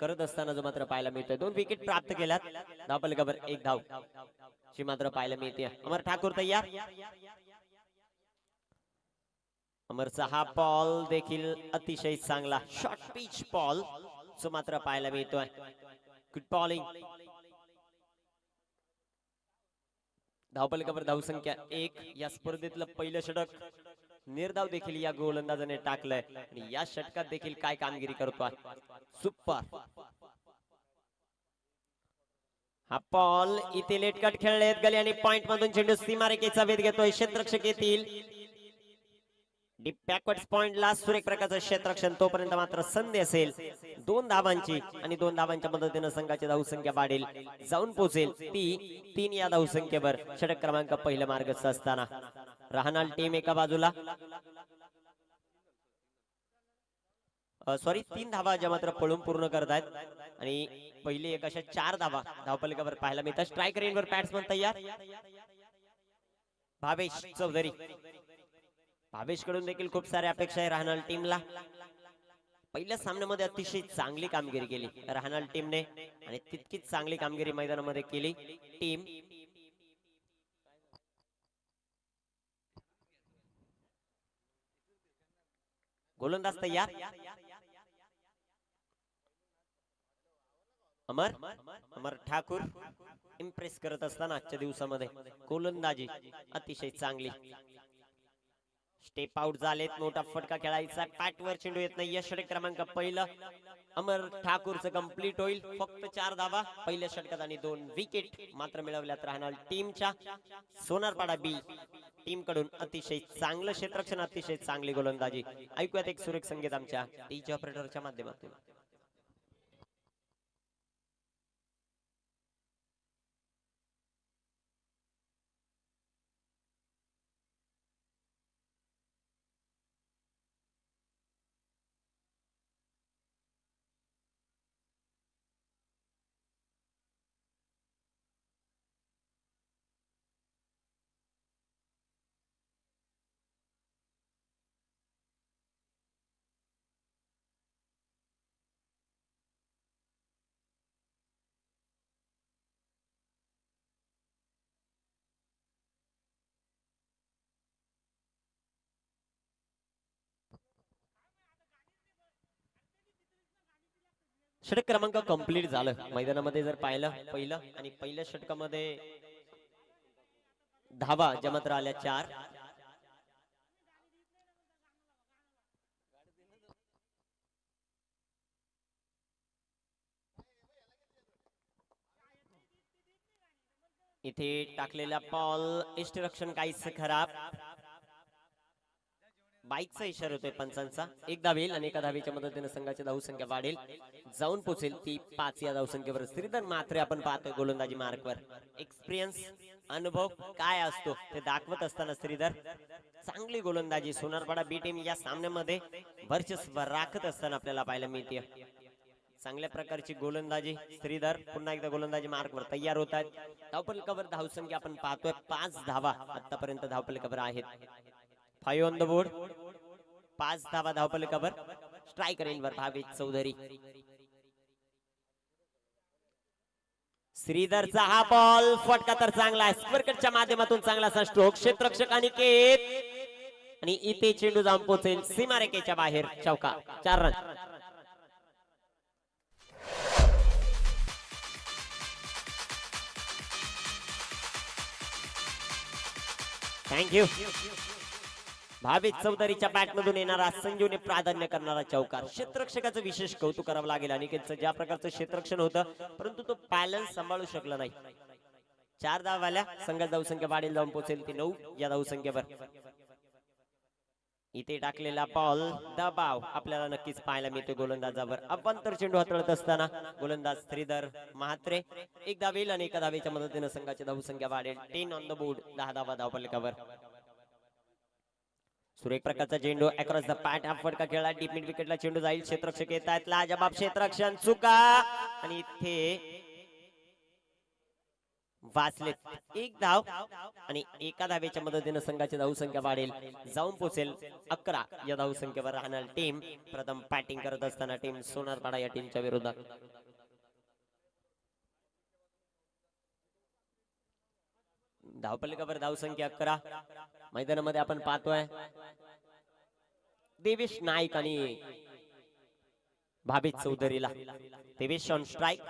करत असताना जो मात्र पाहायला मिळतोय. 2 विकेट प्राप्त केल्यात. धावफलकावर 1 धाव ची मात्र पाहायला मिळते. अमर ठाकूर तयार. अमरचा हा बॉल देखील अतिशय चांगला शॉर्ट पिच बॉल जो मात्र पाहायला मिळतोय. Good bowling. धावफलकावर धावसंख्या 1. या स्पर्धेतलं पहिलं षटक निर्धाव देखील या गोलंदाजाने टाकलंय आणि या षटकात देखील काय कामगिरी करतोय. सुपर. हा बॉल इथे लेटकट खेळलेत गली आणि पॉइंट मधून चेंडू सीमारेषेचा वेध घेतोय. क्षेत्ररक्षक येतील. डीप बॅकवर्ड पॉइंटला सुरेख प्रकारचं क्षेत्ररक्षण. तोपर्यंत मात्र संधी असेल 2 धावांची आणि 2 धावांच्या मदतीने संघाची धावसंख्या वाढेल. जाऊन पोहोचेल ती 3 या धावसंख्येवर. षटक क्रमांक पहिला मार्गस्थ असताना राहणार टीम एका बाजूला. सॉरी 3 धावा ज्या मात्र पळून पूर्ण करतायत आणि पहिली एक अशा 4 धावा धावफलकावर पाहायला मिळतात. स्ट्राईक रेंजवर बॅट्समन तयार. भावेश चौधरी. भावेश कडून देखील खूप साऱ्या अपेक्षा आहे राहणार टीमला. पहिल्या सामन्यामध्ये अतिशय चांगली कामगिरी केली राहणार टीमने आणि तितकीच चांगली कामगिरी मैदानामध्ये केली टीम. गोलंदाज तयार. अमर ठाकूर इम्प्रेस करत असताना आजच्या दिवसामध्ये गोलंदाजी अतिशय चांगली. स्टेप आउट झालेत. मोठा फटका खेळायचा. पॅटवर चेंडू येत नाही. षटक क्रमांक पहिलं अमर ठाकूरचं कंप्लीट होईल. फक्त 4 धावा पहिल्या षटकात आणि 2 विकेट मात्र मिळवल्यात राहणार टीमच्या. सोनारपाडा बी टीम कडून अतिशय चांगलं क्षेत्ररक्षण, अतिशय चांगली गोलंदाजी. ऐकूयात एक सुरेख संगीत आमच्या टीजी ऑपरेटरच्या माध्यमातून. षटक क्रमांक कंप्लीट झालं. मैदानामध्ये जर पाहिलं पहिलं आणि पहिल्या षटकामध्ये धावा ज्या मात्र आल्या 4. इथे टाकलेला बॉल इष्टरक्षण काहीच खराब. बाईकचा इशारा होतोय पंचांचा. 1 धावेल आणि 1 धावेच्या मदतीने संघाची धावसंख्या वाढेल. जाऊन पोहोचेल ती 5 या धावसंख्येवर. श्रीधर मात्रे आपण पाहतोय गोलंदाजी मार्कवर. एक्सपिरियन्स अनुभव काय असतो ते दाखवत असताना श्रीधर चांगली गोलंदाजी. सोनारपाडा बी टीम या सामन्यामध्ये वर्चस्व राखत असताना आपल्याला पाहायला मिळते. चांगल्या प्रकारची गोलंदाजी. श्रीधर पुन्हा एकदा गोलंदाजी मार्कवर तयार होत आहेत. धावफलकावर धावसंख्या आपण पाहतोय 5 धावा आतापर्यंत धावफलकावर आहेत. 5 ऑन द बोर्ड. 5 धावा धावफलकावर. स्ट्राईक रेंजवर भावेश चौधरी. श्रीधरचा हा बॉल फटका तर चांगला आहे. स्क्वेअरकटच्या माध्यमातून चांगला असा स्ट्रोक. क्षेत्ररक्षक अनिकेत आणि इथे चेंडू जाऊन पोहोचेल सीमारेषेच्या बाहेर. चौका. 4 रन. थँक्यू. भावेश चौधरीच्या बॅटमधून येणारा संजूने प्राधान्य करणारा चौकार. क्षेत्ररक्षकाचं विशेष कौतुक करावं लागेल. अनिकेतचं ज्या प्रकारचं क्षेत्ररक्षण होतं परंतु तो बॅलन्स सांभाळू शकला नाही. 4 धावाल्या. संघाची धावसंख्या वाढेल. जाऊन पोहोचेल ती 9 या धावसंख्येवर. इथे टाकलेला बॉल दबाव आपल्याला नक्कीच पाहायला मिळतो गोलंदाजावर. अवंतर चेंडू हाताळत असताना गोलंदाज श्रीधर म्हात्रे 1 धावेल आणि 1 धावेच्या मदतीने संघाची धावसंख्या वाढेल. 10 ऑन द बोर्ड. 10 धावा धावफलकावर. सुरेख प्रकारचा चेंडू अक्रॉस द पॅट. हा फटका खेळला. डीप मिड विकेटला चेंडू जाईल. क्षेत्ररक्षक येत आहेत. लाजबाब क्षेत्ररक्षण. चुका आणि इथे वाचलेत 1 धाव आणि एका धावेच्या मदतीने संघाची धावसंख्या वाढेल, जाऊन पोहोचेल 11 या धावसंख्येवर राहणार टीम. प्रथम बॅटिंग करत असताना टीम सोनारपाडा या टीमच्या विरोधात. धावपलिकावर धावसंख्या 11. मैदानामध्ये आपण पाहतोय देवेश नाईक आणि भाभित चौधरीला. Devesh on strike.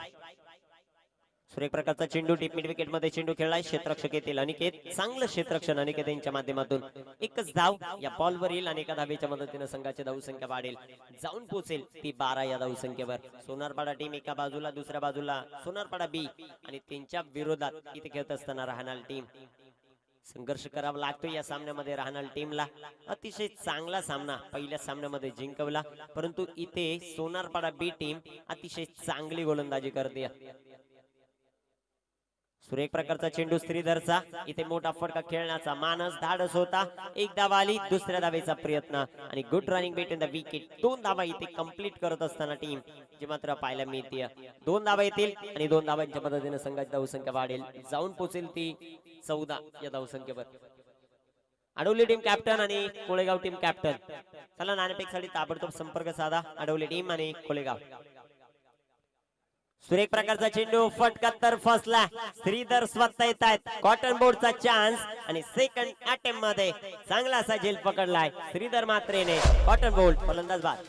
सुरेख प्रकारचा चेंडू डीप मिड विकेट मध्ये चेंडू खेळलाय. क्षेत्ररक्षक येतील अनिकेत. चांगलं क्षेत्ररक्षण अनिकेत यांच्या माध्यमातून. एकच धाव या बॉलवर येईल आणि एका धावेच्या मदतीने संघाची धावसंख्या वाढेल, जाऊन पोहोचेल ती 12 या धावसंख्येवर. सोनारपाडा टीम एका बाजूला, दुसऱ्या बाजूला सोनारपाडा बी आणि त्यांच्या विरोधात इथे खेळत असताना राहणार टीम. संघर्ष करावा लागतो या सामन्यामध्ये राहणार टीमला. अतिशय चांगला सामना पहिल्या सामन्यामध्ये जिंकवला, परंतु इथे सोनारपाडा बी टीम अतिशय चांगली गोलंदाजी करते. सुरेख प्रकारचा चेंडू श्रीधरचा. इथे मोठा फटका खेळण्याचा मानस धाडस होता. एक धावा आली, दुसऱ्या धावेचा प्रयत्न आणि good running between the wicket. 2 धावा इथे कंप्लीट करत असताना टीम जी मात्र पाहायला मिळते. 2 धावा येतील आणि 2 धावांच्या मदतीने संघाची धावसंख्या वाढेल, जाऊन पोहोचेल ती 14 या धावसंख्येवर. अडवली टीम कॅप्टन आणि कोळेगाव टीम कॅप्टन. चला नाणेफेकसाठी ताबडतोब संपर्क साधा. अडवली टीम आणि कोळेगाव. सुरेख प्रकारचा चेंडू फटका तर फसला. श्रीधर स्वतः येत आहेत. कॉटन बोर्डचा चान्स आणि सेकंड अटेम्प्ट मध्ये चांगला असा झेल पकडलाय श्रीधर मात्रेने. कॉटन बोर्ड फलंदाज बाद.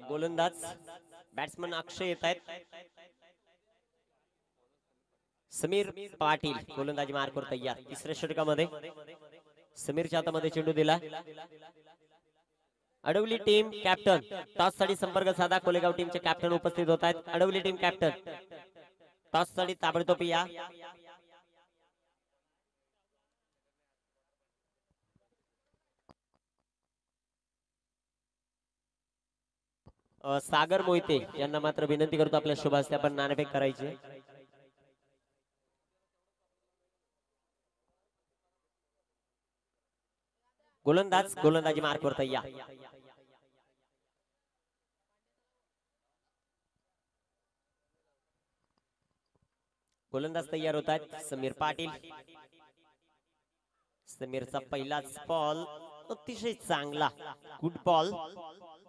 गोलंदाज बॅट्समन अक्षय येत आहेत. समीर पाटील गोलंदाजी मार्कवर तयार. तिसऱ्या षटकामध्ये समीरच्या हातामध्ये चेंडू दिला. अडवली टीम कॅप्टन टॉस साठी संपर्क साधा. कोलेगाव टीमचे कॅप्टन उपस्थित होत आहेत. अडवली टीम कॅप्टन टॉस साठी ताबडतोब या. सागर मोहिते यांना मात्र विनंती करतो आपल्या शुभ हस्ते आपण नाणेफेक करायची. गोलंदाज गोलंदाजी मार्कवर तयार. गोलंदाज तयार होत आहेत. समीर पाटील. समीरचा पहिलाच बॉल अतिशय चांगला गुड बॉल.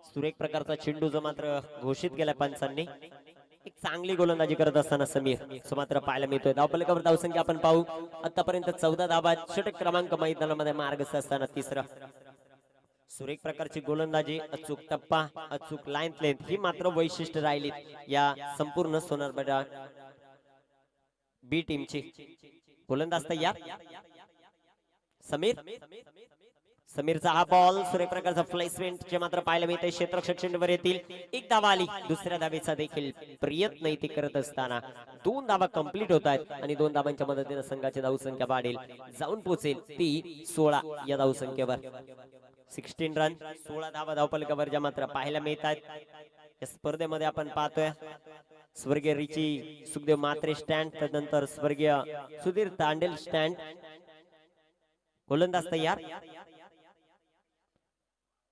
सुरेख प्रकारचा चेंडू जो मात्र घोषित केला पंचांनी. एक चांगली गोलंदाजी करत असताना समीर मात्र पाहायला मिळतोय. धावपलिकावर धावसंख्या आपण पाहू. आतापर्यंत 14 धावा. षटक क्रमांक मैदानामध्ये मार्गस्थ असताना तिसरा. सुरेख प्रकारची गोलंदाजी, अचूक टप्पा, अचूक लाईन लेंथ ही मात्र वैशिष्ट्य राहिली या संपूर्ण सोनारपाडा बी टीमची. गोलंदाज तयार. समीर. समीरचा हा बॉल सुरेख प्रकारचा प्लेसमेंट जे मात्र पाहायला मिळते. क्षेत्ररक्षक चेंडूवर येतील. एक धावा आली. दुसऱ्या धावेचा देखील प्रयत्न इथे करत असताना 2 धावा कंप्लीट होत आहेत आणि 2 धावांच्या मदतीने संघाची धावसंख्या वाढेल, जाऊन पोहोचेल ती 16 या धावसंख्येवर. 16 रन 16 धावा धावपलिकावर ज्या मात्र पाहायला मिळतात. या स्पर्धेमध्ये आपण पाहतोय स्वर्गीय रिची सुखदेव मात्रे स्टँड, त्यानंतर स्वर्गीय सुधीर तांडेल स्टँड. गोलंदाज तयार.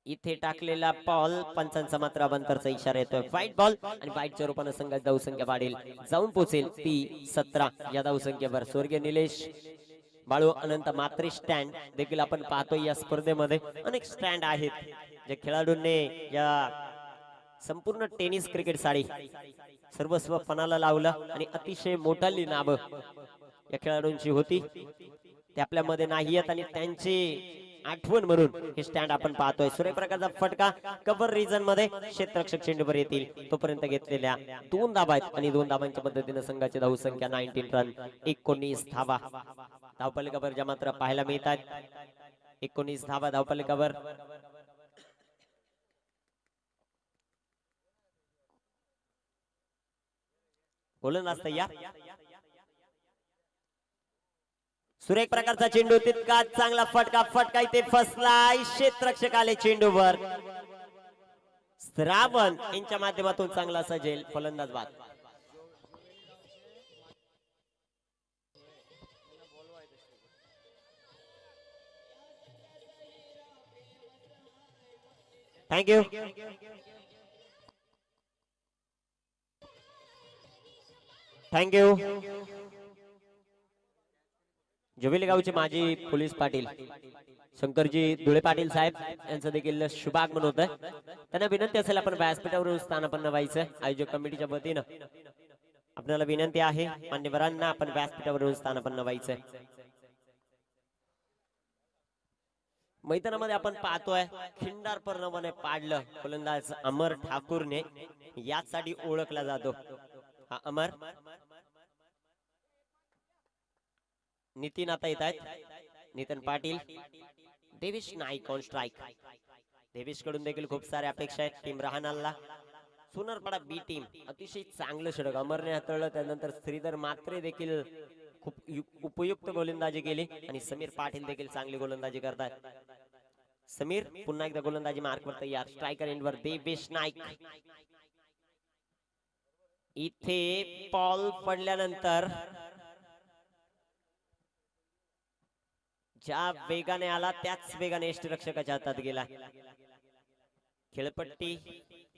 इथे टाकलेला बॉल पंचांचा मात्र अवंतरचा इशारा येतोय. व्हाईट बॉल आणि व्हाईटच्या रूपाने संघाची धावसंख्या वाढेल, जाऊन पोहोचेल ती 17 या धावसंख्येवर. स्वर्गीय निलेश बाळू अनंत मात्रे स्टँड देखील आपण पाहतोय. या स्पर्धेमध्ये अनेक स्टँड आहेत ज्या खेळाडूंनी या संपूर्ण टेनिस क्रिकेट साडी सर्वस्व पणाला लावलं आणि अतिशय मोठाली नाव या खेळाडूंची होती ते आपल्यामध्ये नाही आहेत आणि त्यांची आठवण म्हणून हे स्टँड आपण पाहतोय. सूर्यप्रकाशचा फटका कव्हर रिजन मध्ये क्षेत्ररक्षक चेंडूवर येतील तोपर्यंत घेतलेल्या 2 धावा आहेत आणि 2 धावांच्या मदतीने संघाची धाव संख्या 19 रन 19 धावा धावफलकावर ज्या मात्र पाहायला मिळतात. 19 धावा धावफलकावर. गोलंदाज तयार. सुरेख प्रकारचा चेंडू तितका चांगला फटका इथे फसलाय. क्षेत्ररक्षक आले चेंडूवर. श्रावण यांच्या माध्यमातून चांगला सजेल फलंदाज बाद. थँक्यू. थँक्यू. जुबिली गावचे माजी पोलीस पाटील शंकरजी धुळे पाटील साहेब यांचं देखील शुभागमन होत आहे. त्यांना विनंती असेल आपण व्यासपीठावरून स्थानापन्न व्हायचं. आयोजक कमिटीच्या वतीनं आपल्याला विनंती आहे मान्यवरांना आपण व्यासपीठावरून स्थानापन्न व्हायचं. मैदानामध्ये आपण पाहतोय खिंडार पूर्णपणे पाडलं फलंदाज अमर ठाकूरने. यासाठी ओळखला जातो हा अमर. नितीन आता येत आहेत. नितीन पाटील. Devesh Naik on strike. देवेश कडून देखील खूप साऱ्या अपेक्षा आहेत टीम राहणारला. सोनारपाडा बी टीम अतिशय चांगलं षटक अमरने हाताळलं. त्यानंतर श्रीधर मात्रे देखील खूप उपयुक्त गोलंदाजी केली आणि समीर पाटील देखील चांगली गोलंदाजी करतात. समीर पुन्हा एकदा गोलंदाजी मार्कवर तयार. स्ट्रायकर एंडवर देवेश नाईक. इथे बॉल पडल्यानंतर ज्या वेगाने आला त्याच वेगाने यष्टीरक्षकाच्या हातात गेला. खेळपट्टी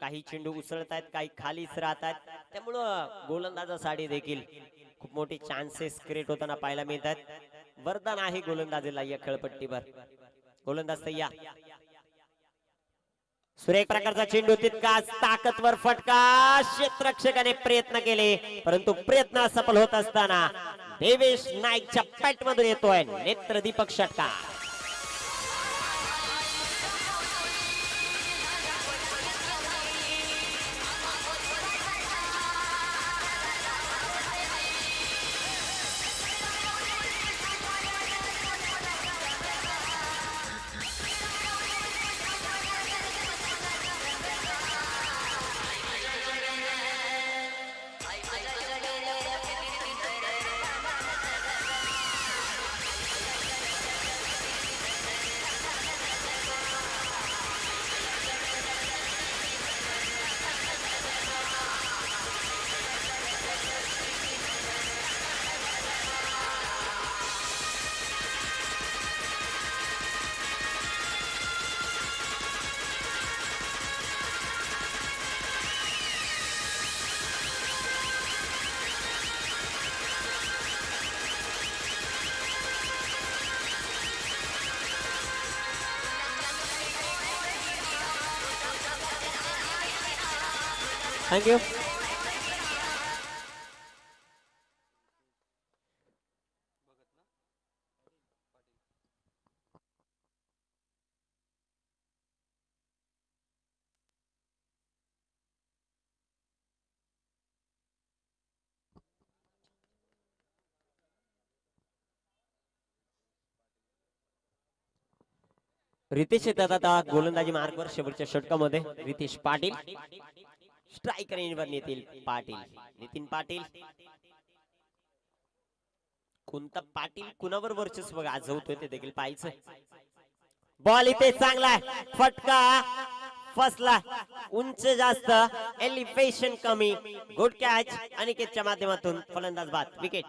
काही चेंडू उसळत आहेत काही खालीच राहतात. त्यामुळं गोलंदाजासाठी देखील खूप मोठे चान्सेस क्रिएट होताना पाहायला मिळतात. वरदान आहे गोलंदाजीला या खेळपट्टीवर. गोलंदाज तयार. सुरेख प्रकारचा चेंडू तितकाच ताकदवर फटका. क्षेत्ररक्षकाने प्रयत्न केले परंतु प्रयत्न सफल होत असताना देवेश नाईकच्या पॅट मधून येतोय नेत्रदीपक षटकार. थँक्यू. रितेश येतात आता गोलंदाजी मार्कवर शेवटच्या षटकामध्ये. रितेश पाटील. स्ट्रायकर एंडवर नितीन पाटील. नितीन पाटील. कोणता पाटील कुणावर वर्चस्व गाजवतोय ते देखील पाहायचं. बॉल इथे चांगला फटका फसला. उंच जास्त एलिव्हेशन कमी. Good catch. अनिकेतच्या माध्यमातून फलंदाज बाद. विकेट.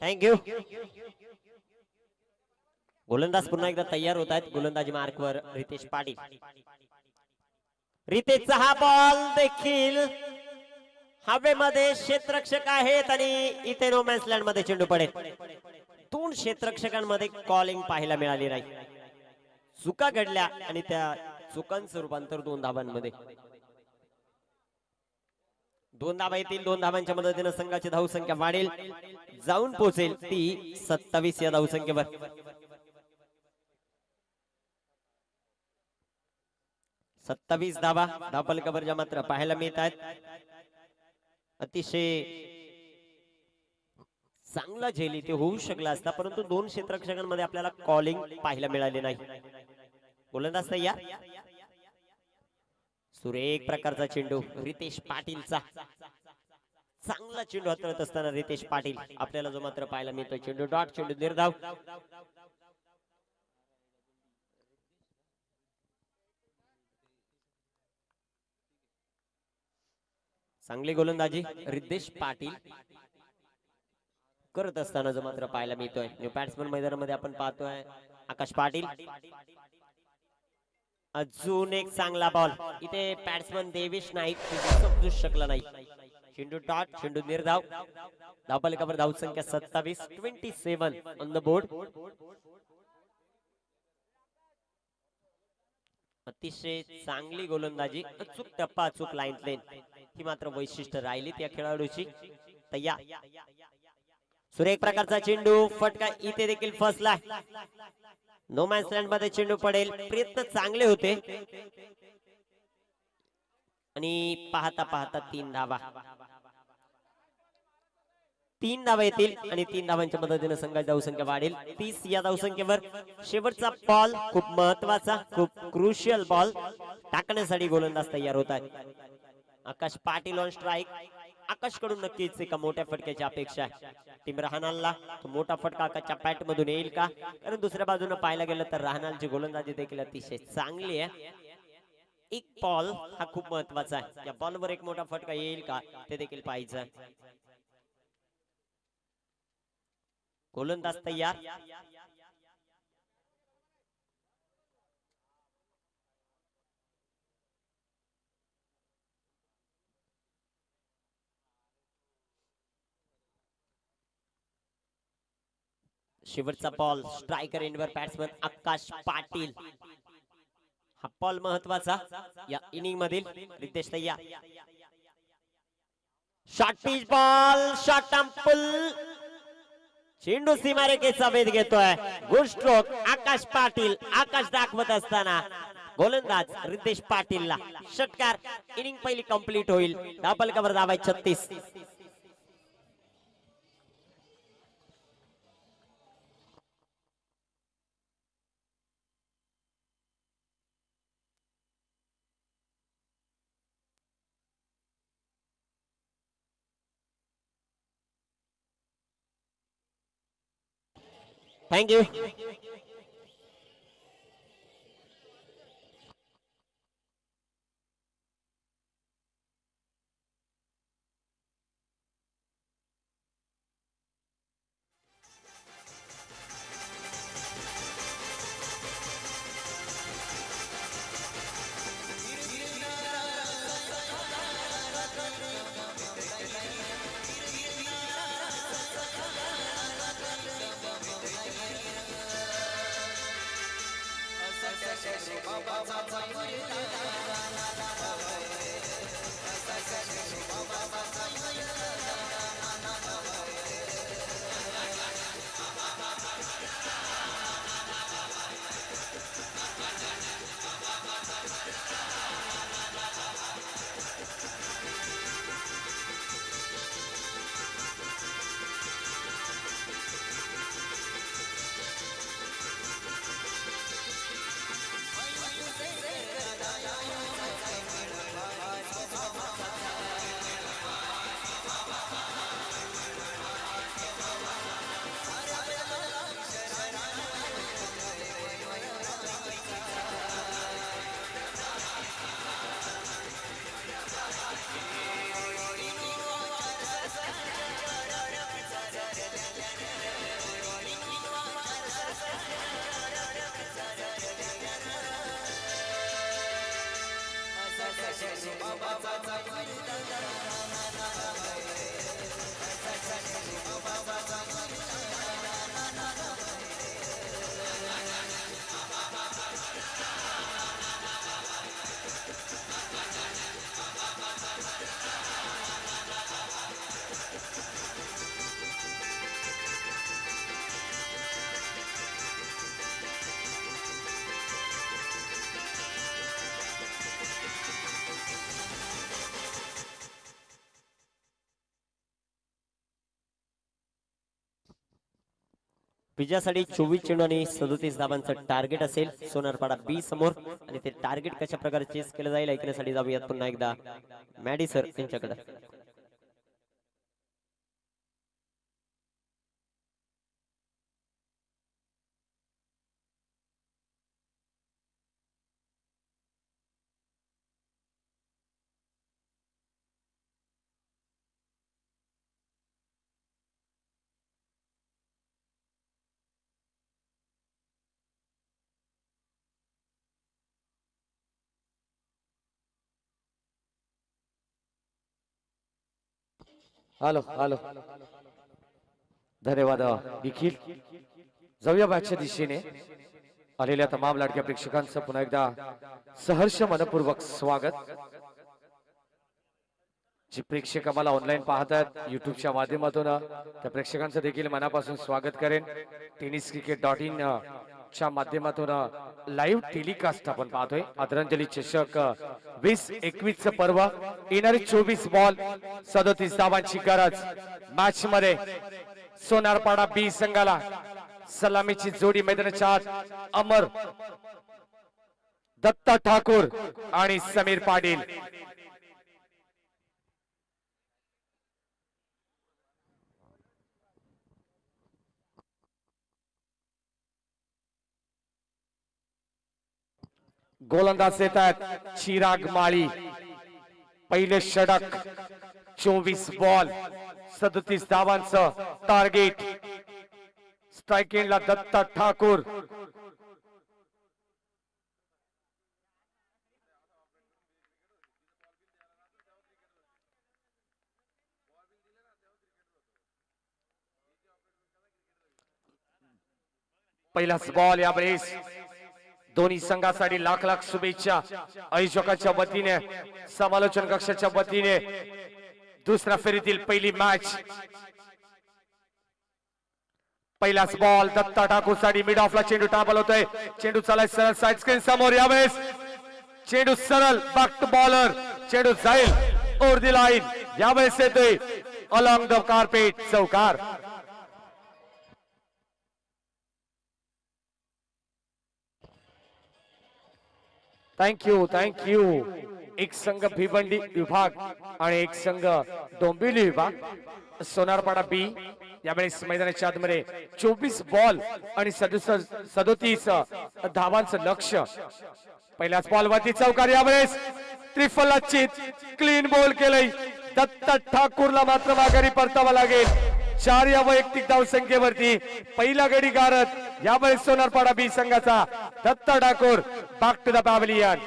थँक्यू. गोलंदाज पुन्हा एकदा तयार होत आहेत. गोलंदाजी मार्कवर रितेश पाटील. रितेशचा हा बॉल देखील हवेमध्ये क्षेत्ररक्षक आहेत आणि इथे नो मॅन्स लँड मध्ये चेंडू पडेल. दोन क्षेत्ररक्षकांमध्ये कॉलिंग पाहायला मिळाली नाही. चुका घडल्या आणि त्या चुकांचं रूपांतर 2 धावांमध्ये. 2 धावा येतील. 2 धावांच्या मदतीने संघाची धावसंख्या वाढेल, जाऊन पोहोचेल ती 27 या धावसंख्येवर. 27 धावा धावफलकावर मात्र पाहायला मिळत आहेत. अतिशय चांगला झेल इथे होऊ शकला असता, परंतु 2 क्षेत्ररक्षकांमध्ये आपल्याला कॉलिंग पाहायला मिळाले नाही. गोलंदाज तयार. सुरेख प्रकारचा चेंडू रितेश पाटीलचा. चांगला चेंडू हाताळत असताना रितेश पाटील आपल्याला जो मात्र पाहायला मिळतोय. चेंडू डॉट, चेंडू निर्धाव. चांगली गोलंदाजी रितेश पाटील करत असताना जो मात्र पाहायला मिळतोय. न्यू बॅट्समन मैदानामध्ये आपण पाहतोय आकाश पाटील. अजून एक चांगला बॉल इथे बॅट्समन देवेश नाईक समजू शकला नाही. चेंडू डॉट, चेंडू निर्धाव. धावफलकावर धावसंख्या 27, 27 ऑन द बोर्ड. अतिशय चांगली गोलंदाजी, अचूक टप्पा, अचूक लाईन लेन ही मात्र वैशिष्ट्य राहिली त्या खेळाडूची. तयार. सुरेख प्रकारचा चेंडू फटका इथे देखील फसला. नो मॅन्स लँड मध्ये चेंडू पडेल. प्रयत्न चांगले होते आणि पाहता पाहता 3 धावा. 3 धावा येतील आणि 3 धावांच्या मदतीने संघाची धावसंख्या वाढेल 30 या धावसंख्येवर. शेवटचा बॉल खूप महत्वाचा, खूप क्रुशियल बॉल टाकण्यासाठी गोलंदाज तयार होत आहेत. आकाश पाटील ऑन स्ट्राईक. आकाश कडून नक्कीच एका मोठ्या फटक्याची अपेक्षा आहे. टीम रहाणालला तो मोठा फटका आकाशच्या बॅट मधून येईल का? कारण दुसऱ्या बाजूने पाहायला गेलं तर रहाणालची गोलंदाजी देखील अतिशय चांगली आहे. एक बॉल हा खूप महत्वाचा आहे. या बॉलवर एक मोठा फटका येईल का ते देखील पाहायचं. गोलंदाज तयार. शेवटचा बॉल स्ट्रायकर एंडवर बॅट्समन आकाश पाटील. हा बॉल महत्वाचा या इनिंग मधील. रितेश तयार. शॉर्ट पिच बॉल, शॉर्ट टम्पल. चेंडू सीमारेषेचा वेध घेतोय. Good stroke Akash Patil. आकाश दाखवत असताना गोलंदाज रितेश पाटीलला षटकार. इनिंग पहिली कंप्लीट होईल. धावफलकावर धावा 36. थँक्यू. विजयासाठी 24 चेंडू आणि 37 धावांचं टार्गेट असेल सोनारपाडा बी समोर आणि ते टार्गेट कशा प्रकारे चेस केलं जाईल ऐकण्यासाठी जाऊयात पुन्हा एकदा मॅडी सर यांच्याकडे. हॅलो हॅलो धन्यवाद निखिल. जाऊया मॅचच्या दिशेने. आलेल्या तमाम लाडक्या प्रेक्षकांचं पुन्हा एकदा सहर्ष मनपूर्वक स्वागत. जे प्रेक्षक आम्हाला ऑनलाईन पाहतात युट्यूबच्या माध्यमातून त्या प्रेक्षकांचं देखील मनापासून स्वागत करेन. tenniscricket.in च्या माध्यमातून लाईव्ह टेलिकास्ट आपण पाहतोय. आदरांजली चषक 20-21 चं पर्व. येणारे 24 बॉल 37 धावांची गरज. मॅच मध्ये सोनारपाडा बी संघाला सलामीची जोडी मैदानाच्या आत अमर दत्ता ठाकूर आणि समीर पाटील. गोलंदाज येतात चिराग माळी. पहिले षटक 24 बॉल 37 धावांचं टार्गेट. स्ट्राइक एंडला दत्ता ठाकूर. पहिलाच बॉल यावेळेस दोन्ही संघासाठी लाख लाख शुभेच्छा आयोजकाच्या वतीने समालोचन कक्षाच्या वतीने. दुसऱ्या फेरीतील पहिली मॅच. पहिलाच बॉल दत्ता ठाकूर साठी मिड ऑफला चेंडू टाबल होतोय. चेंडू चालाय सरळ साइड स्क्रीन समोर. यावेळेस चेंडू सरळ बॅक टू बॉलर. चेंडू जाईल ओव्हर दी लाईन. यावेळेस येतोय अलॉंग द कार्पेट चौकार. Thank you thank you. एक संघ भिवंडी विभाग आणि एक संघ डोंबिवली विभाग. सोनारपाडा बी यावेळेस मैदानाच्या आतमध्ये 24 बॉल आणि 37 धावांचं लक्ष. पहिल्याच बॉल वरती चौकार. यावेळेस त्रिफला चित क्लीन बॉल केलंय. दत्ता ठाकूरला मात्र माघारी परतावा लागेल. 4 या वैयक्तिक धावसंख्येवरती पहिला गडी गारत यावेळेस सोनारपाडा बी संघाचा Datta Thakur back to the pavilion.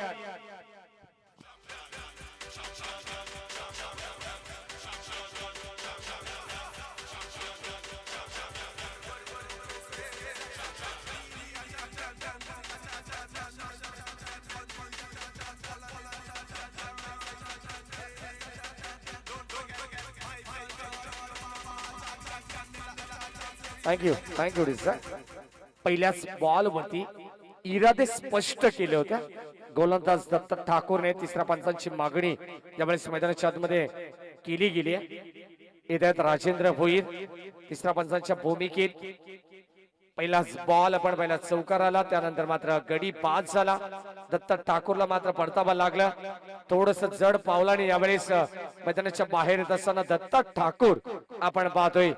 Thank you sir. पहिल्याच बॉल वरती इरादे स्पष्ट केले होते. गोलंदाज दत्ता ठाकूरने तिसऱ्या पंचांची मागणी यावेळेस मैदानाच्या आतमध्ये केली गेली आहे. येतात राजेंद्र भोईर तिसऱ्या पंचांच्या भूमिकेत. पहिलाच बॉल आपण पहिला चौकार आला. त्यानंतर मात्र गडी बाद झाला. दत्ता ठाकूरला मात्र परतावा लागला. थोडस जड पावलाने यावेळेस मैदानाच्या बाहेर येत असताना दत्ता ठाकूर आपण पाहतोय.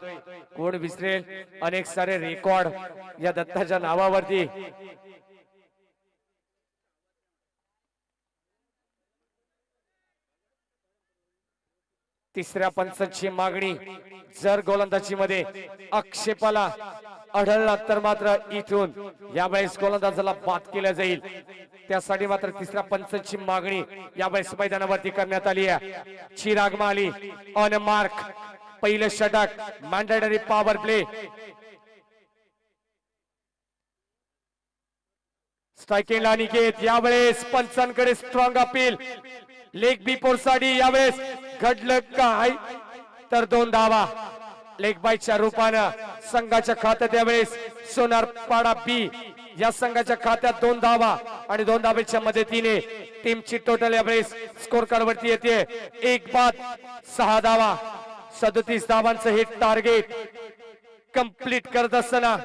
कोण विसरेल अनेक सारे रेकॉर्ड या दत्ताच्या नावावरती. तिसऱ्या पंचांची मागणी जर गोलंदाजी मध्ये आक्षेपाला आढळला तर मात्र इथून यावेळेस गोलंदाजाला बाद केलं जाईल. त्यासाठी मात्र तिसऱ्या पंचांची मागणी यावेळेस मैदानावरती करण्यात आली आहे. चिराग माली ऑन मार्क. पहिलं षटक मॅन्डेटरी पॉवर प्ले. स्ट्राइक एंडला निकेत. यावेळेस पंचांकडे स्ट्रॉंग अपील. लेग बिफोर साठी यावेळेस घडलं काय तर 2 धावा लेग बायच्या रूपानं संघाच्या खात्यात. यावेळेस सोनारपाडा बी या संघाच्या खात्यात 2 धावा आणि 2 धावेच्या मदतीने टीमची टोटल यावेळेस स्कोर कार्ड वरती येते 1 बाद 6 धावा. 37 धावांचं हे टार्गेट कंप्लीट करत असताना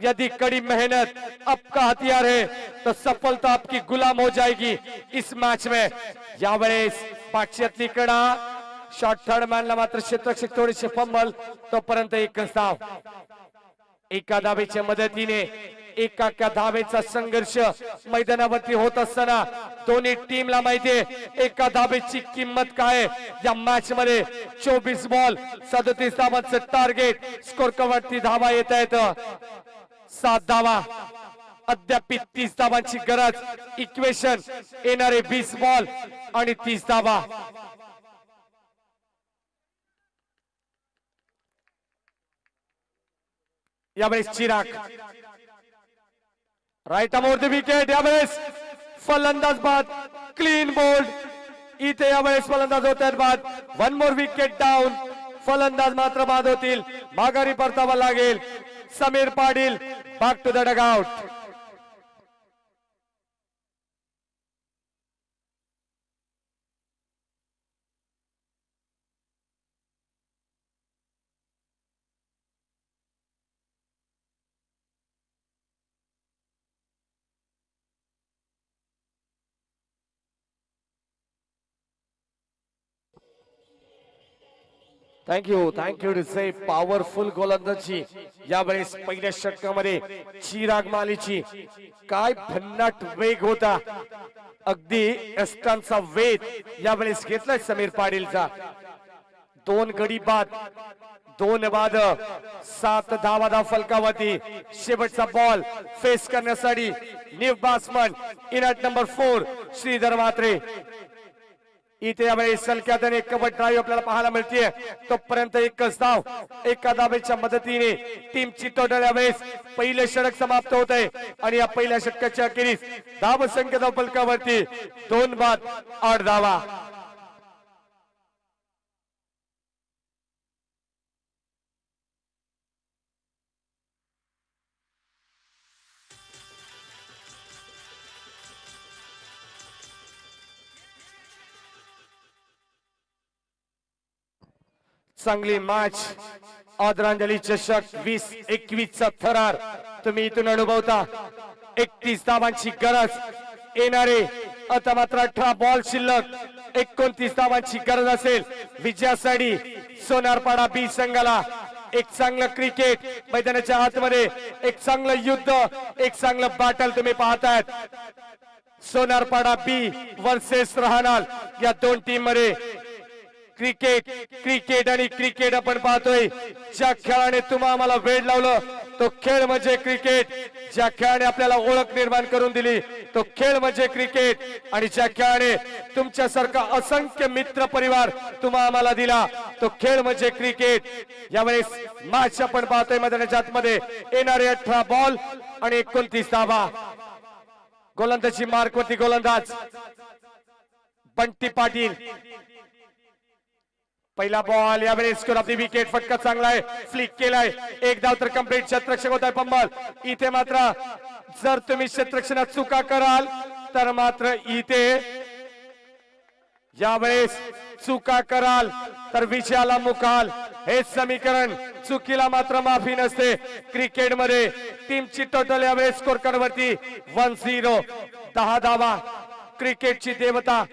यदि कड़ी मेहनत आपका हथियार है तो सफलता आपकी गुलाम हो जाएगी इस मैच में। यावेळेस पाठशातली कडा शॉट थर्ड मॅनला मात्र क्षेत्ररक्षक थोडेसे फंबल, तोपर्यंत एकच धाव। एका धावेच्या मदतीने एका धावेचा संघर्ष मैदानावरती होत असताना दोन्ही टीमला माहितीये एका धावेची किंमत काय या मॅच मध्ये। 24 बॉल 37 धावांचं टार्गेट, स्कोर कवरती धावा येत आहेत 7 धावा, अद्याप 30 धावांची गरज। इक्वेशन येणारे 20 बॉल आणि 30 धावा। यावेळेस Chirag right arm over the wicket, यावेळेस फलंदाज बाद, क्लीन बोल्ड। इथे यावेळेस फलंदाज होत आहेत बाद। 1 मोर विकेट डाऊन, फलंदाज मात्र बाद होतील, माघारी परतावा लागेल। Sameer Patil back to the dugout. Thank you to say powerful गोलंदाजी यावेळेस पहिल्या षटकामध्ये चिराग मालीची। काय भन्नाट वेग होता, अगदी एस्टांचा वेग यावेळेस घेतलाय समीर पाटीलचा। 2 गडी बाद, 2 बाद, 7 धावा फलकावरती। शेवटचा बॉल फेस करण्यासाठी new batsman in at number 4 Shridhar Mhatre. इथे यावेळेस सलक्यातून एक कबड्डी ड्राईव्ह आपल्याला पाहायला मिळते, तोपर्यंत एकच धाव। एका धावेच्या मदतीने टीमची टोटल यावेळेस पहिले षटक समाप्त होत आहे आणि या पहिल्या षटकाच्या अखेरीस धाव संख्या फलकावरती 2 बाद 8 धावा। चांगली मॅच, आदरांजली चषक 20-21 चा थरार तुम्ही इथून अनुभवता। 31 धावांची गरज येणारे, आता मात्र 18 बॉल शिल्लक, 29 धावांची गरज असेल विजयासाठी सोनारपाडा बी संघाला। एक चांगलं क्रिकेट मैदानाच्या आतमध्ये, एक चांगलं युद्ध, एक चांगलं बॅटल तुम्ही पाहतायत। सोनारपाडा बी वर्सेस राहणार या 2 टीम मध्ये क्रिकेट आणि क्रिकेट आपण पाहतोय। ज्या खेळाने तुम्हा आम्हाला वेळ लावलं तो खेळ म्हणजे क्रिकेट, ज्या खेळाने आपल्याला ओळख निर्माण करून दिली तो खेळ म्हणजे क्रिकेट, आणि ज्या खेळाने तुमच्यासारखा असंख्य मित्र परिवार तुम्हा आम्हाला दिला तो खेळ म्हणजे क्रिकेट। यावेळेस मॅच आपण पाहतोय मैदानाच्या आतमध्ये, येणारे 18 बॉल आणि 29 धावा। गोलंदाजी मार्कवरती गोलंदाज बंटी पाटील। पहिला बॉल यावेळेस स्कोर आपली विकेट, फटका चांगला आहे, फ्लिक केलाय, एक धाव तर कंप्लीट। क्षेत्ररक्षक होत आहे पंबल। इथे मात्र जर तुम्ही क्षेत्ररक्षणात चुका कराल तर मात्र इथे यावेळेस चुका कराल तर विजयाला मुकाल, हे समीकरण। चुकीला मात्र माफी नसते क्रिकेटमध्ये। टीमची टोटल यावेळेस स्कोर कार्डवरती 1-0, 10 धावा। क्रिकेटची देवता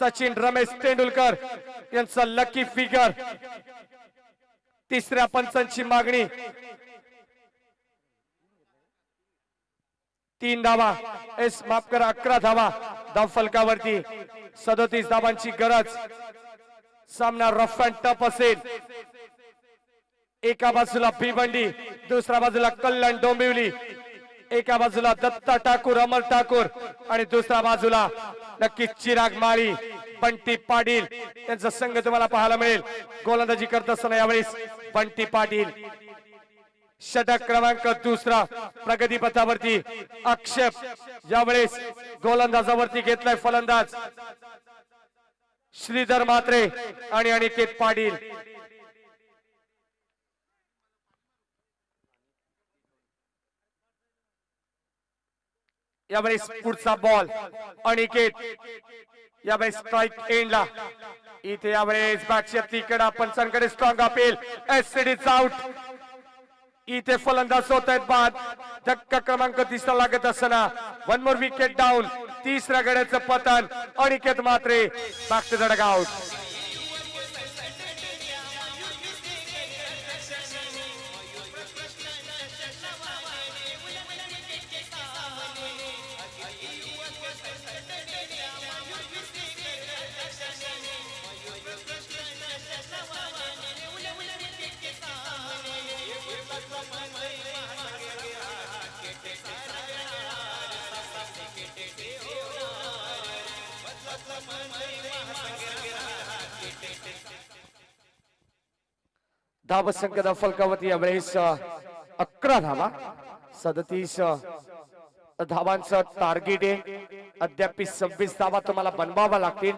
सचिन रमेश तेंडुलकर यांचा लकी फिगर। तिसऱ्या पंचांची मागणी 3 धावा, माफ करा 11 धावा धाव फलकावरती। 37 धावांची गरज। सामना रफ अँड टफ असेल। एका बाजूला भिवंडी, दुसऱ्या बाजूला कल्याण डोंबिवली, एका बाजूला दत्ता ठाकूर, अमर ठाकूर, आणि दुसऱ्या बाजूला नक्कीच चिराग माळी, बंटी पाटील यांचा संघ तुम्हाला पाहायला मिळेल। गोलंदाजी करत असताना यावेळेस बंटी पाटील। षटक क्रमांक 2 प्रगती पथावरती। आक्षेप यावेळेस गोलंदाजावरती घेतलाय फलंदाज श्रीधर म्हात्रे आणि अनिकेत पाटील। यावेळेस पुढचा बॉल अनिकेत, यावेळेस स्ट्राइक एंडला। इथे यावेळेस बॅटच्या तिकडा पंचांकडे स्ट्रॉंग अपील, एससीडीज आउट। इथे फलंदाज होत आहेत बाद. धक्का क्रमांक 3 लागत असताना वन मोर विकेट डाऊन. तिसऱ्या गड्याचं पतन. Aniket Mhatre back to the dugout. धाव संख्या फलकावती यावेळेस 11 धावा. 37 धावांचं टार्गेट आहे. अद्याप 26 धावा तुम्हाला बनवावा लागतील.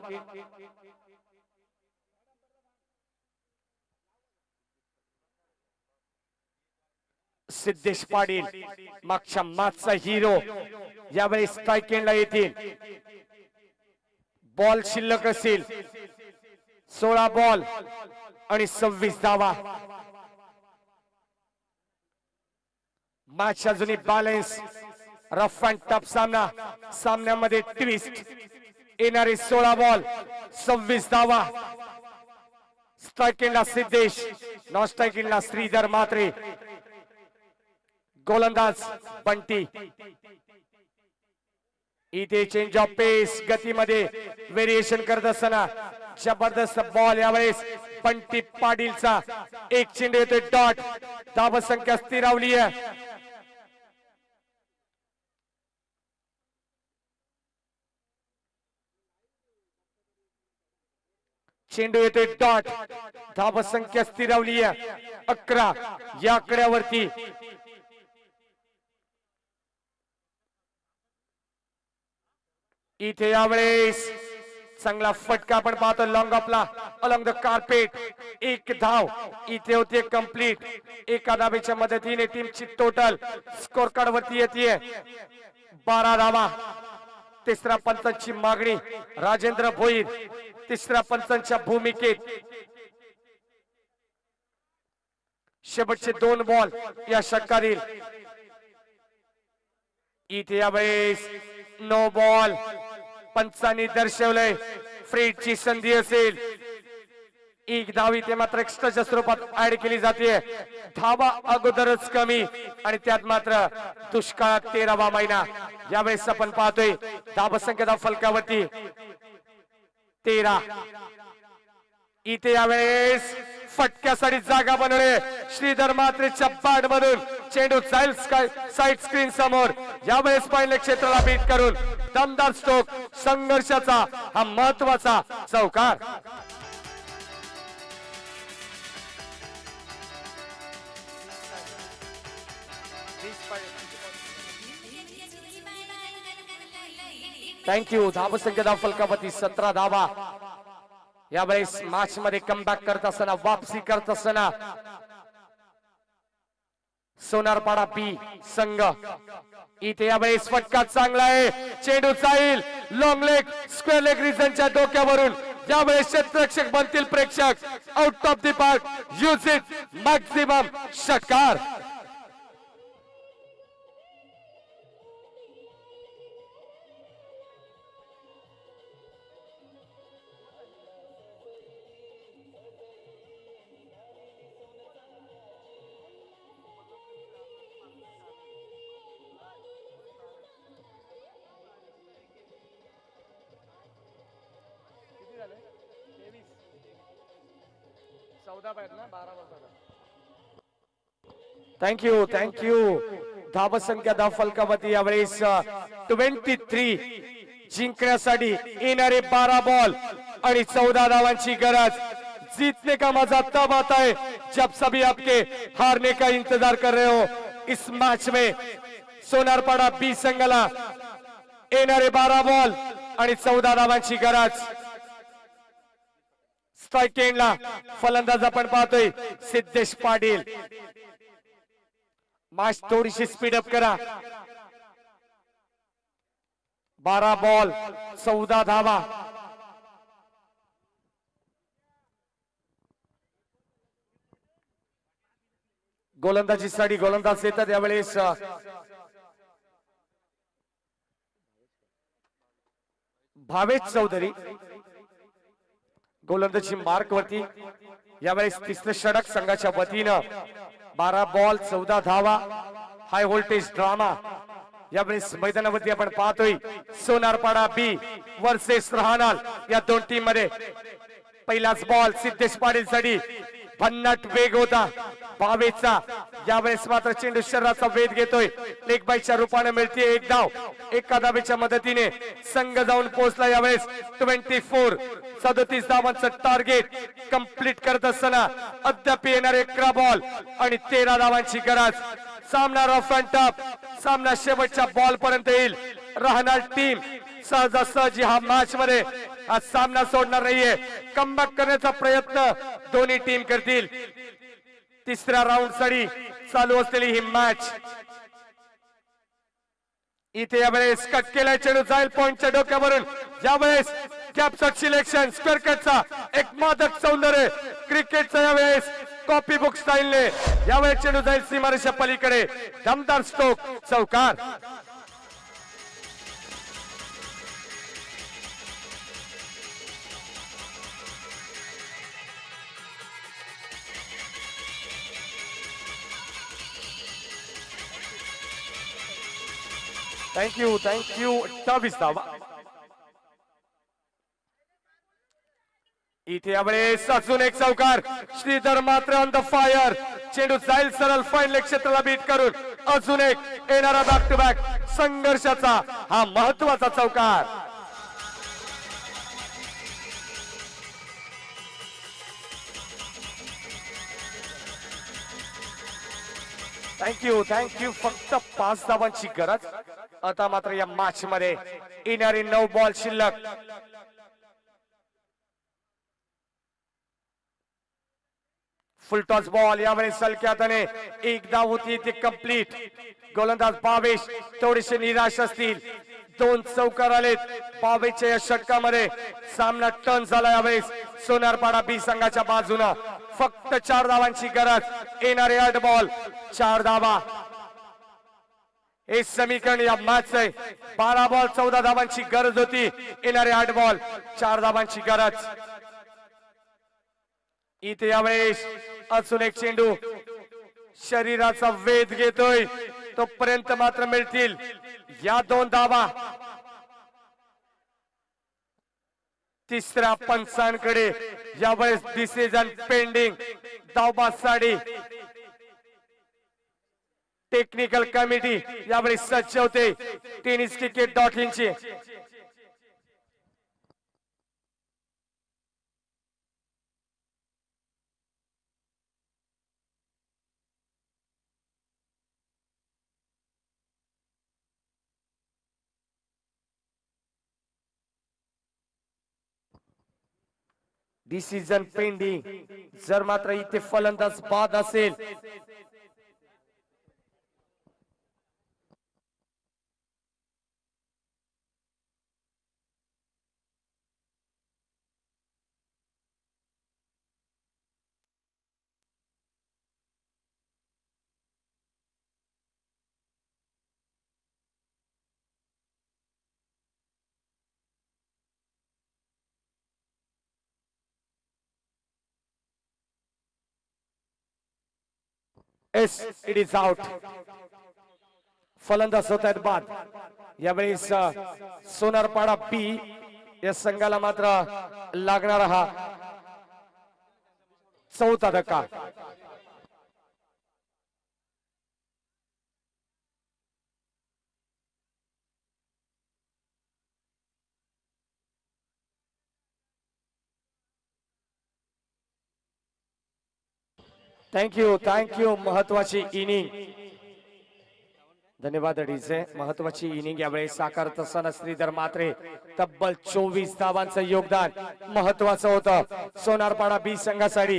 सिद्धेश पाटील मागच्या मॅचचा हिरो यावेळेस स्ट्राईक एंडला येतील. बॉल शिल्लक असेल 16 बॉल आणि 26 धावा. मॅच अजूनही बॅलन्स. रफ अँड टफ सामना. सामन्यामध्ये ट्विस्ट. येणारे 16 बॉल 26 धावा. स्ट्राईक एंडला सिद्धेश, नॉन स्ट्राईक एंडला श्रीधर म्हात्रे. गोलंदाज बंटी. इथे चेंज ऑफ पेस, गतीमध्ये व्हेरिएशन करत असताना जबरदस्त बॉल यावेळेस बंटी पाटीलचा. एक चेंडू येतोय डॉट. धाव संख्या स्थिरावली आहे. चेंडू येतोय डॉट. धाव संख्या स्थिरावली आहे 11. या आकड्यावरती इथे यावेळेस चांगला फटका आपण पाहतो लॉंग ऑफला अलॉंग द कार्पेट. एक धाव इथे होते कंप्लीट. एका धावेच्या मदतीने टीमची टोटल स्कोर कार्ड वरती येते 12 धावा. तिसऱ्या पंचांची मागणी राजेंद्र भोईर. तिसऱ्या पंचांच्या भूमिकेत शेवटचे 2 बॉल या षटकातील. इथे यावेळेस नो बॉल. पंचांनी दर्शवलंय फ्रीडची संधी असेल. एक धाव इथे मात्र एक्स्ट्राच्या स्वरूपात ऍड केली जाते. धावा अगोदरच कमी आणि त्यात मात्र दुष्काळात 13वा महिना. यावेळेस आपण पाहतोय धाव संख्या फलकावरती 13. इथे यावेळेस फटक्यासाठी जागा बनवणे श्रीधर म्हात्रेच्या बॅट मधून. चेंडू जाईल साइड स्क्रीन समोर. यावेळेस पहिले क्षेत्राला बीट करून दमदार स्ट्रोक. संघर्षाचा हा महत्वाचा चौकार. थँक्यू. धाव संख्या फलकावरती 17 धावा. यावेळेस मॅच मध्ये कमबॅक करत असताना, वापसी करत असताना सोनारपाडा बी संघ. इथे यावेळेस फटका चांगला आहे. चेंडू जाईल लॉंग लेग स्क्वेअर लेग रिजनच्या डोक्यावरून. यावेळेस क्षेत्ररक्षक बनतील प्रेक्षक. Out of the park. Use it maximum. षटकार. थँक्यू. धाव संख्या फलकावरती यावेळेस 23 जिंकण्यासाठी येणारे 12 बॉल आणि 14 धावांची गरज. जीतने का मजा तब आता है जब सभी आपके हारने का इंतजार कर रहे हो. इस मैच में सोनारपाडा बी संघाला येणारे 12 बॉल आणि 14 धावांची गरज. स्ट्राईक एंडला फलंदाज आपण पाहतोय सिद्धेश पाटील. मॅच थोडीशी स्पीडअप करा. 12 बॉल 14 धावा. गोलंदाजीसाठी गोलंदाज येतात यावेळेस भावेश चौधरी गोलंदाजी मार्क वरती यावेळेस तिसरे षटक संघाच्या वतीनं 12 बॉल 14 धावा हाय व्होल्टेज ड्रामा यावेळेस मैदानावरती आपण पाहतोय सोनारपाडा बी वर्सेस रहानाल या दोन टीम मध्ये पहिलाच बॉल सिद्धेश पाटील साठी भन्नाट वेग होता भावेशचा यावेळेस मात्र चेंडू शरीराचा वेध घेतोय लेग बाईच्या रूपाने मिळते एक धाव एका धावेच्या मदतीने संघ जाऊन पोहोचला यावेळेस 37 धावांचं टार्गेट कंप्लीट करत असताना अद्याप येणारे 11 बॉल आणि 13 धावांची गरज सामना रफ अँड टफ सामना शेवटच्या बॉल पर्यंत येईल राहणार टीम सहजासहजी हा मॅच मध्ये आज सामना सोडणार नाहीये कमबॅक करण्याचा प्रयत्न दोन्ही टीम करतील तिसऱ्या राऊंड साठी चालू असलेली ही मॅच इथे यावेळेस कट केलाय चेंडू जाईल पॉइंटच्या डोक्यावरून यावेळेस कॅप्चर सिलेक्शन स्क्वेअर कटचा एक मादक सौंदर्य क्रिकेटचा यावेळेस कॉपी बुक स्टाईलने यावेळेस चेंडू जाईल सीमारेषा पलीकडे दमदार स्ट्रोक चौकार थँक्यू 28 धावा इथे यावेळेस अजून एक चौकार श्रीधर मात्र ऑन द फायर चेंडू जाईल सरळ फाईन लेग क्षेत्राला बीट करून अजून एक येणारा बॅक टू बॅक संघर्षाचा हा महत्वाचा चौकार थँक्यू फक्त 5 धावांची गरज आता मात्र या मॅच मध्ये येणारे 9 बॉल शिल्लक फुल टॉस बॉल यावेळेस सलक्याताने एक धाव होती ती कंप्लीट गोलंदाज भावेश थोडेसे निराश असतील 2 चौकार आलेत भावेशच्या या षटकामध्ये सामना टर्न झाला यावेळेस सोनारपाडा बी संघाच्या बाजूने फक्त 4 धावांची गरज येणारे 8 बॉल 4 धावा हे समीकरण या मॅच आहे 12 बॉल 14 धावांची गरज होती येणारे 8 बॉल 4 धावांची गरज इथे यावेळेस अजून एक चेंडू शरीराचा वेध घेतोय तोपर्यंत मात्र मिळतील या 2 धावा तिसऱ्या पंचांकडे यावेळेस डिसिजन पेंडिंग धावबासाठी टेक्निकल कमिटी यावेळेस सज्ज होते tenniscricket.in ची डिसिजन पेंडिंग जर मात्र इथे फलंदाज बाद असेल इट इज आउट फलंदाज होत आहेत बाद यावेळेस सोनारपाडा बी या संघाला मात्र लागणारा हा 4था धक्का थँक्यू महत्वाची इनिंग धन्यवाद डीजे महत्वाची इनिंग यावेळी साकारत असताना श्रीधर मात्रे तब्बल 24 धावांचं योगदान महत्वाचं होतं सोनारपाडा बी संघासाठी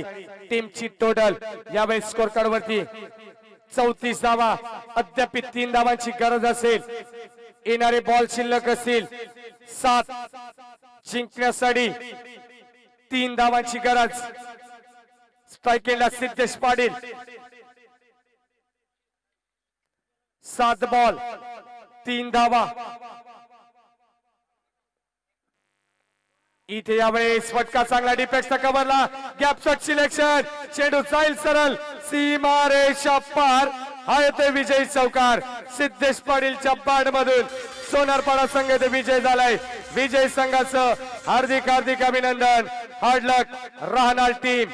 टीमची टोटल यावेळी स्कोर कार्ड वरती 34 धावा अद्याप 3 धावांची गरज असेल येणारे बॉल शिल्लक असतील 7 जिंकण्यासाठी 3 धावांची गरज स्ट्राइक एंडला सिद्धेश पाटील 7 बॉल 3 धावा. इथे यावेळेस फटका चांगला डिफेक्सचा कव्हरला. Gap shot selection. चेंडू जाईल सरळ सीमारेषा पार. हा येते विजयी चौकार. सिद्धेश पाटीलच्या बॅट मधून सोनारपाडा संघ येथे विजय झालाय. विजय संघाचं हार्दिक हार्दिक अभिनंदन. हार्ड लक राहणार टीम.